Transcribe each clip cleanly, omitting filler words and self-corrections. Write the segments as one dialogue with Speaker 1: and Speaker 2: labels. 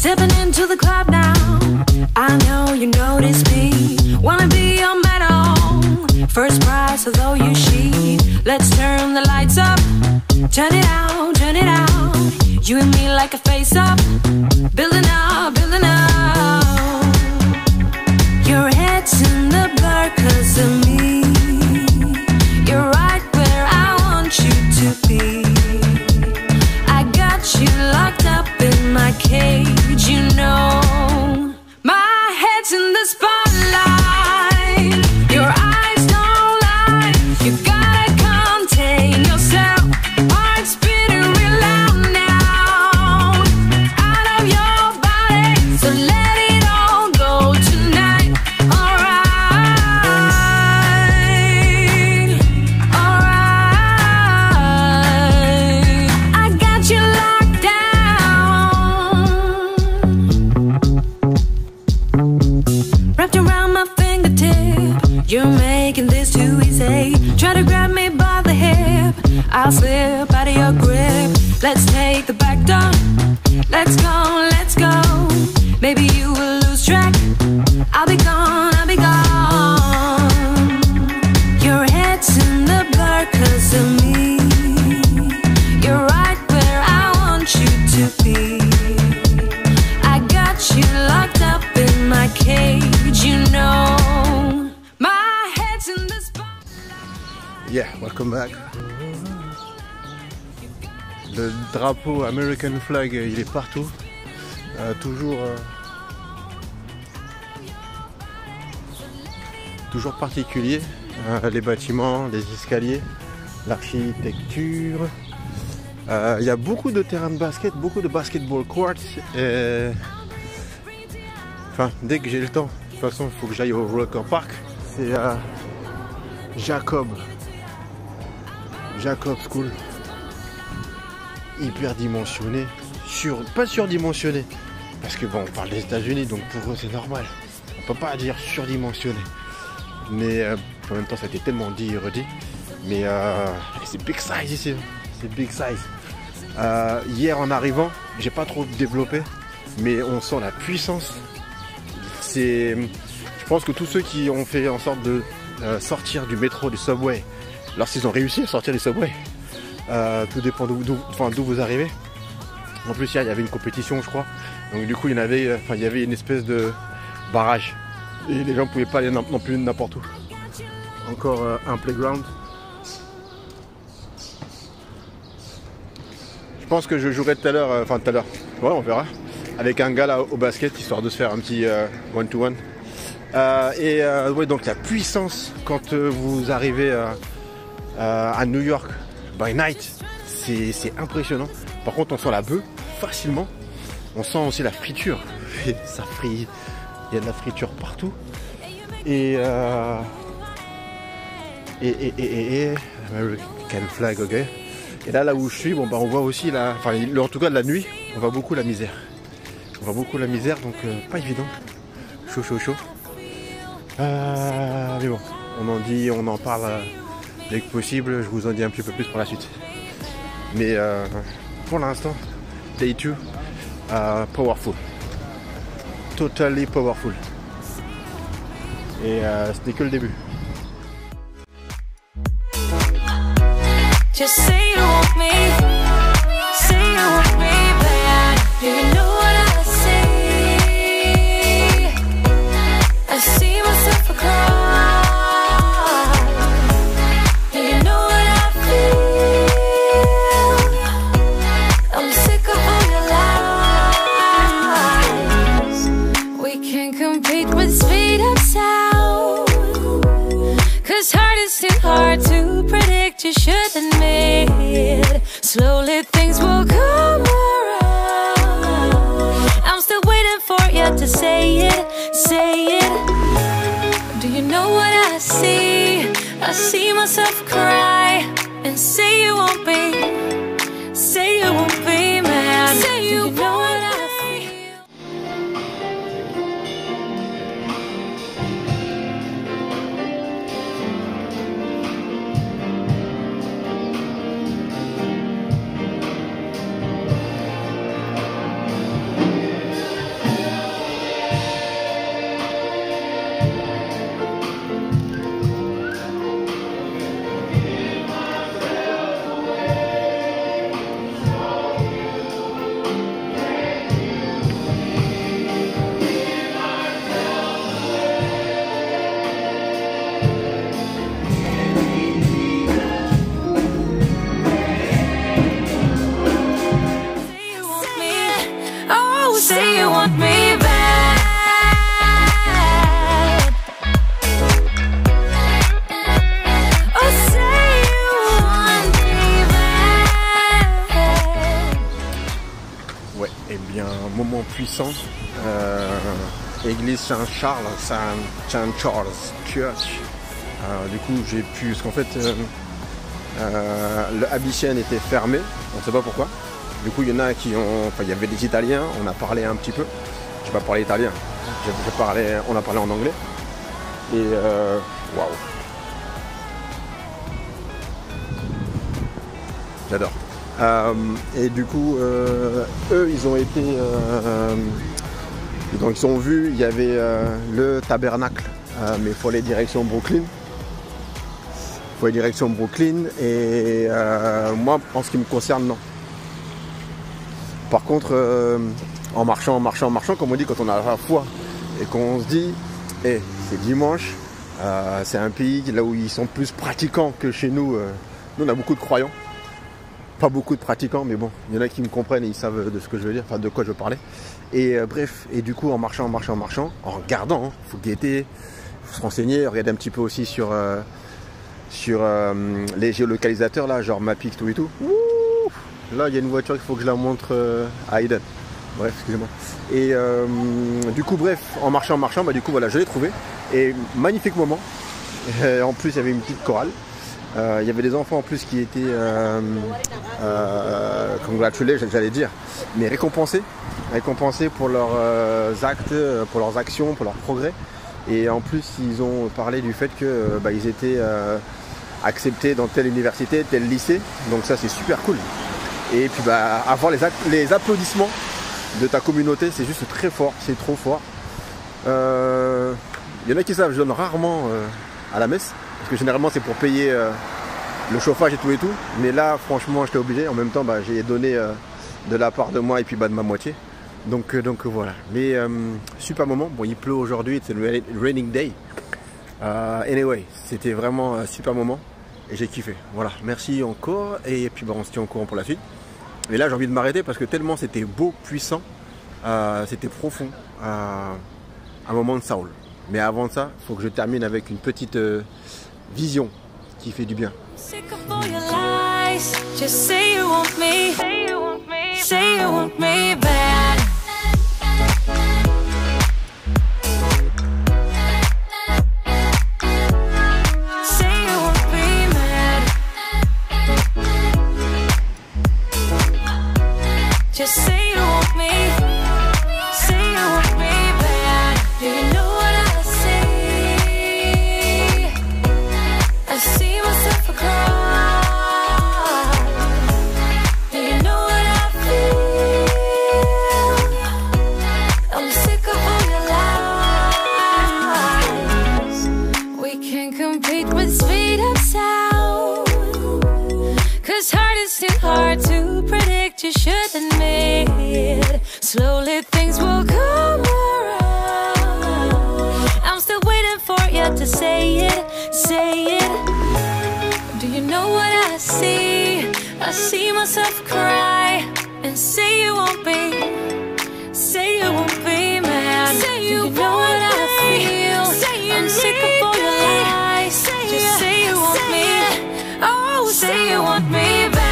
Speaker 1: Stepping into the club now. I know you notice me. Wanna be your medal. First prize, although you cheat. Let's turn the lights up. Turn it out, turn it out. You and me like a face up. Building up, building up. Your head's in the blur 'cause of me. You're right where I want you to be. I got you locked up in my cage, you know. My head's in the spotlight. Your eyes don't lie. You gotta contain yourself. Heart's beating real loud now. Out of your body, so let it all go tonight. Alright, alright. I got you locked down. Wrapped around my fingertip. You're making this too easy. Try to grab me by the hip. I'll slip out of your grip. Let's take the back door. Let's go, let's go. Maybe you will lose track. I'll be gone, I'll be gone. Your head's in the blur 'cause of me. You're right where I want you to be. I got you locked up in my cage, you know. My head's in the spot.
Speaker 2: Yeah, welcome back. Le drapeau American flag, il est partout. Toujours particulier. Les bâtiments, les escaliers, l'architecture. Il y a beaucoup de terrains de basket, beaucoup de basketball courts. Et... Enfin, dès que j'ai le temps, de toute façon, il faut que j'aille au Rocker Park. C'est Jacob School. Hyper dimensionné, pas surdimensionné, parce que bon, on parle des États-Unis, donc pour eux c'est normal. On peut pas dire surdimensionné, mais en même temps ça a été tellement dit et redit. Mais c'est big size ici, c'est big size. Hier en arrivant, j'ai pas trop développé, mais on sent la puissance. Je pense que tous ceux qui ont fait en sorte de sortir du métro, du subway, lorsqu'ils ont réussi à sortir du subway, tout dépend d'où vous arrivez. En plus hier il y avait une compétition je crois, donc du coup il y avait une espèce de barrage et les gens ne pouvaient pas aller non plus n'importe où. Encore un playground. Je pense que je jouerai tout à l'heure, ouais on verra, avec un gars là au basket histoire de se faire un petit one-to-one. Ouais, donc la puissance quand vous arrivez à New York by night, c'est impressionnant. Par contre on sent la bœuf facilement, on sent aussi la friture. Ça frit, il y a de la friture partout. Et American flag, ok. Et là où je suis, bon bah on voit aussi en tout cas de la nuit, on voit beaucoup la misère. Donc pas évident. Chaud. Mais bon, on en parle dès que possible, je vous en dis un petit peu plus pour la suite. Mais pour l'instant, day 2, powerful. Totally powerful. Et c'était que le début.
Speaker 1: Just say you want me, say you want me bad. You know what I see. I see myself across. You know what I feel. I'm sick of all your lies. We can't compete with speed of sound, 'cause heart is too hard to predict. You should admit. Slowly things will come around. I'm still waiting for you to say it, say it. Do you know what I see? I see myself cry and say you won't be mad. Say you know what I feel. say you want me back. Oh, say you want me back.
Speaker 2: Ouais, et bien, moment puissant. Église Saint-Charles, Saint-Charles Church. Du coup, j'ai pu, parce qu'en fait, le Abyssian était fermé, on ne sait pas pourquoi. Du coup, il y en a qui ont, enfin, il y avait des Italiens, on a parlé un petit peu. Je n'ai pas parlé italien, on a parlé en anglais. Et waouh, j'adore. Et du coup, eux, ils ont été, donc ils ont vu, il y avait le tabernacle, mais il faut aller direction Brooklyn. Et moi, en ce qui me concerne, non. Par contre, en marchant, comme on dit quand on a la foi et qu'on se dit, hey, c'est dimanche, c'est un pays là où ils sont plus pratiquants que chez nous. Nous, on a beaucoup de croyants, pas beaucoup de pratiquants, mais bon, il y en a qui me comprennent et ils savent de ce que je veux dire, enfin de quoi je veux parler. Et bref, et du coup, en marchant, en regardant, il faut guetter, il faut se renseigner, regarder un petit peu aussi sur les géolocalisateurs là, genre Mapix, tout et tout. Ouh, là, il y a une voiture qu'il faut que je la montre à Aiden. Bref, excusez-moi. Et du coup, bref, en marchant, bah, du coup, voilà, je l'ai trouvé. Et magnifique moment. En plus, il y avait une petite chorale. Il y avait des enfants en plus qui étaient congratulés, j'allais dire, mais récompensés pour leurs actes, pour leurs actions, pour leurs progrès. Et en plus, ils ont parlé du fait que ils étaient acceptés dans telle université, tel lycée. Donc ça, c'est super cool. Et puis avoir les applaudissements de ta communauté, c'est juste très fort, c'est trop fort. Il y en a qui savent, je donne rarement à la messe, parce que généralement c'est pour payer le chauffage et tout. Mais là, franchement, j'étais obligé. En même temps, j'ai donné de la part de moi et puis de ma moitié. Donc voilà. Mais super moment. Bon, il pleut aujourd'hui, c'est le raining day. Anyway, c'était vraiment un super moment et j'ai kiffé. Voilà, merci encore. Et puis on se tient au courant pour la suite. Et là, j'ai envie de m'arrêter parce que tellement c'était beau, puissant, c'était profond. Un moment de Saoul. Mais avant ça, il faut que je termine avec une petite vision qui fait du bien.
Speaker 1: Just say you want me, say you want me bad. Do you know what I see? I see myself across. Do you know what I feel? I'm sick of all your lies. We can't compete with speed of sound, 'cause heart is too hard to predict. You should admit, slowly things will come around. I'm still waiting for you to say it, say it. Do you know what I see? I see myself cry and say you won't be mad. Say you know what I feel. I'm sick of all your lies. Just say you want me. Oh, say you want me back.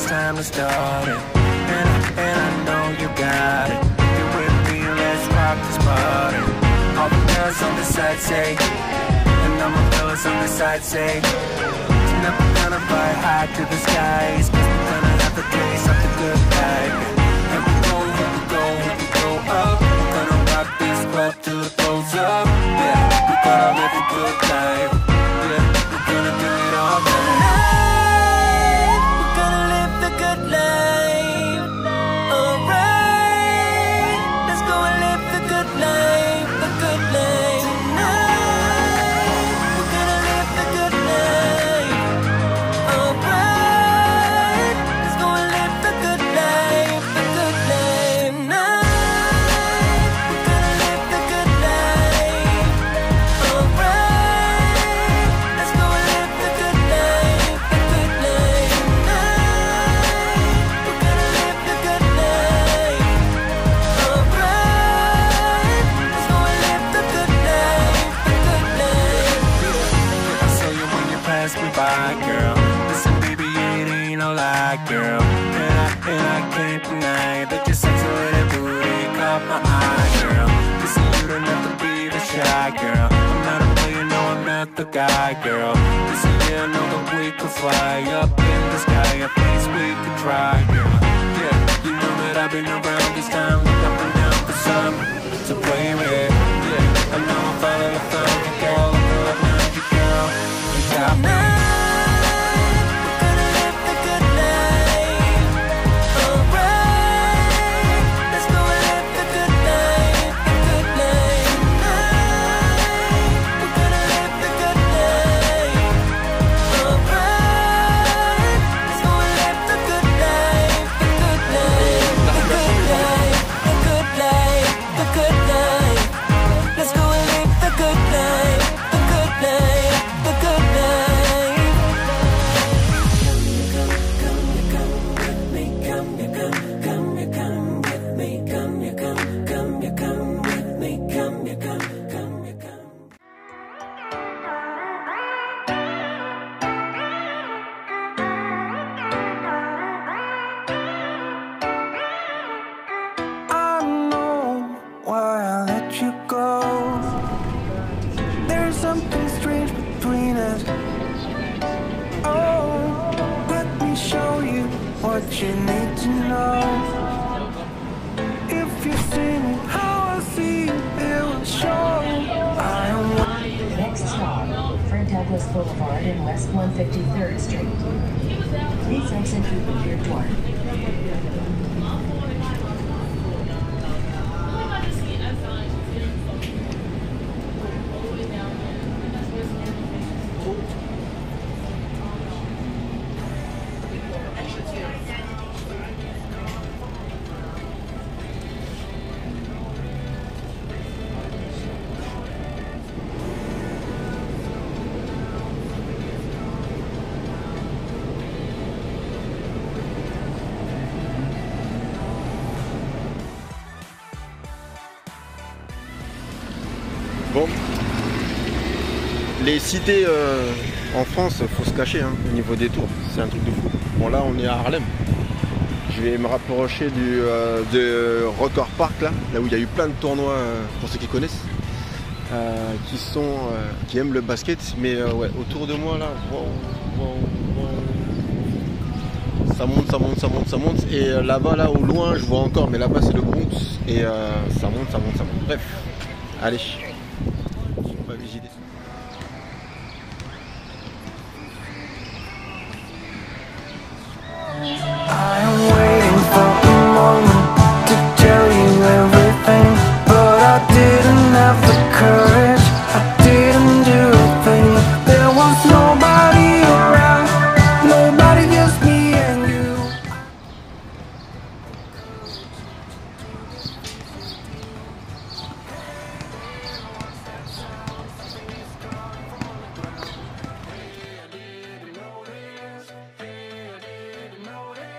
Speaker 3: Time to start it, and I know you got it. If you're with me, let's rock this party. All the girls on the side say, and all my fellas on the side say, tonight we're gonna fly high to the skies, 'cause we're gonna have a taste of the good life. And we go, can't deny that your sexy little booty caught my eye, girl. Listen, you don't have to be the shy girl. I'm not a player, no, I'm not the guy, girl. Listen, yeah, I know that we could fly up in the sky, a place we could try, girl. Yeah, you know that I've been around this time, look up and down for some to play with. Yeah, I know I'm finally found you, girl. I'm gonna find you, girl. You got me. Something strange between us. Oh, let me show you what you need to know. If you see me how I see you, it will show. I am.
Speaker 4: Next stop, Fred Douglass Boulevard and West 153rd Street. Please exit through the rear door.
Speaker 2: Bon, les cités en France, faut se cacher hein, au niveau des tours, c'est un truc de fou. Bon là on est à Harlem, je vais me rapprocher de Record Park là où il y a eu plein de tournois pour ceux qui connaissent, qui aiment le basket, mais ouais, autour de moi là, ça monte, ça monte, ça monte, ça monte, et là-bas là au loin je vois encore, mais là-bas c'est le Bronx, et ça monte, ça monte, ça monte. Bref, allez. On va visiter.
Speaker 3: I am waiting for a moment to tell you everything, but I didn't have the courage, I didn't do a thing. There was nobody around, nobody, just me and you. I didn't know this, I didn't know this.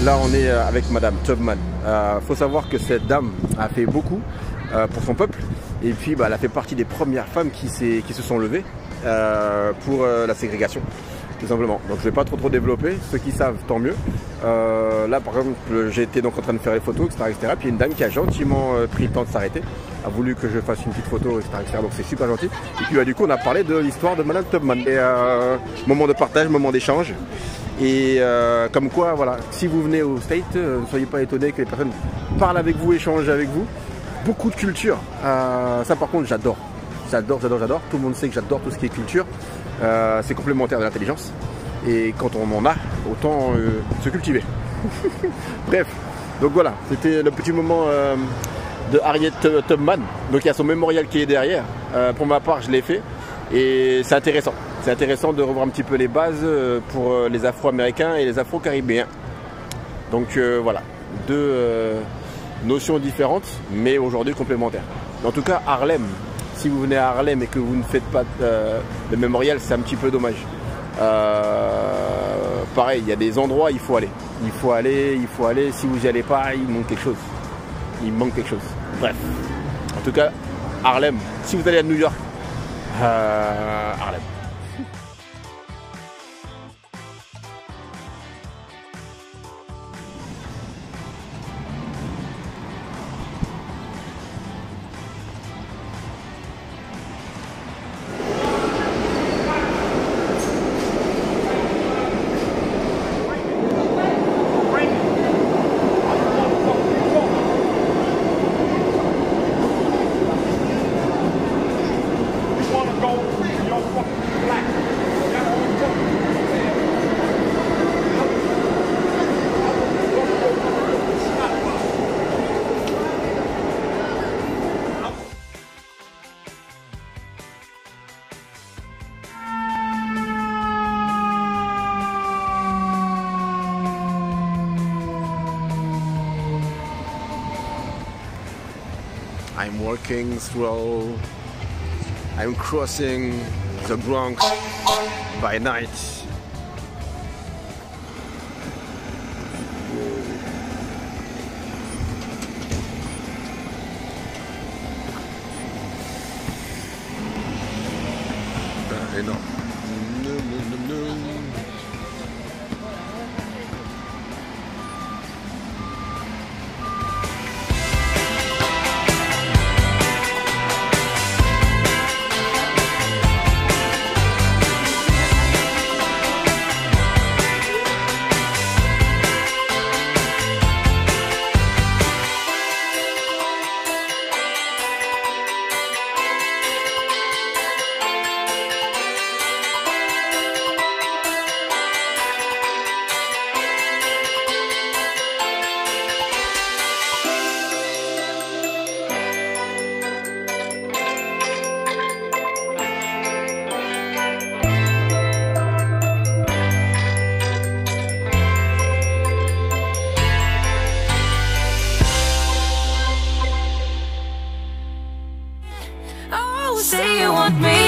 Speaker 2: Là, on est avec Madame Tubman. Faut savoir que cette dame a fait beaucoup pour son peuple. Et puis, bah, elle a fait partie des premières femmes qui se sont levées pour la ségrégation, tout simplement. Donc, je vais pas trop développer. Ceux qui savent, tant mieux. Là, par exemple, j'ai été donc en train de faire les photos, etc. Puis, une dame qui a gentiment pris le temps de s'arrêter, a voulu que je fasse une petite photo, etc. Donc, c'est super gentil. Et puis, bah, du coup, on a parlé de l'histoire de Madame Tubman. Et moment de partage, moment d'échange. Et comme quoi, voilà, si vous venez au States, ne soyez pas étonnés que les personnes parlent avec vous, échangent avec vous. Beaucoup de culture. Ça, par contre, j'adore. J'adore. Tout le monde sait que j'adore tout ce qui est culture. C'est complémentaire de l'intelligence. Et quand on en a, autant se cultiver. Bref, donc voilà, c'était le petit moment de Harriet Tubman. Donc il y a son mémorial qui est derrière. Pour ma part, je l'ai fait. Et c'est intéressant. C'est intéressant de revoir un petit peu les bases pour les Afro-Américains et les Afro-Caribéens. Donc voilà, deux notions différentes, mais aujourd'hui complémentaires. En tout cas, Harlem, si vous venez à Harlem et que vous ne faites pas le mémorial, c'est un petit peu dommage. Pareil, il y a des endroits, il faut aller. Il faut aller. Si vous n'y allez pas, il manque quelque chose. Bref. En tout cas, Harlem. Si vous allez à New York, Harlem. I'm walking through, I'm crossing the Bronx by night. Énorme.
Speaker 1: Say you want me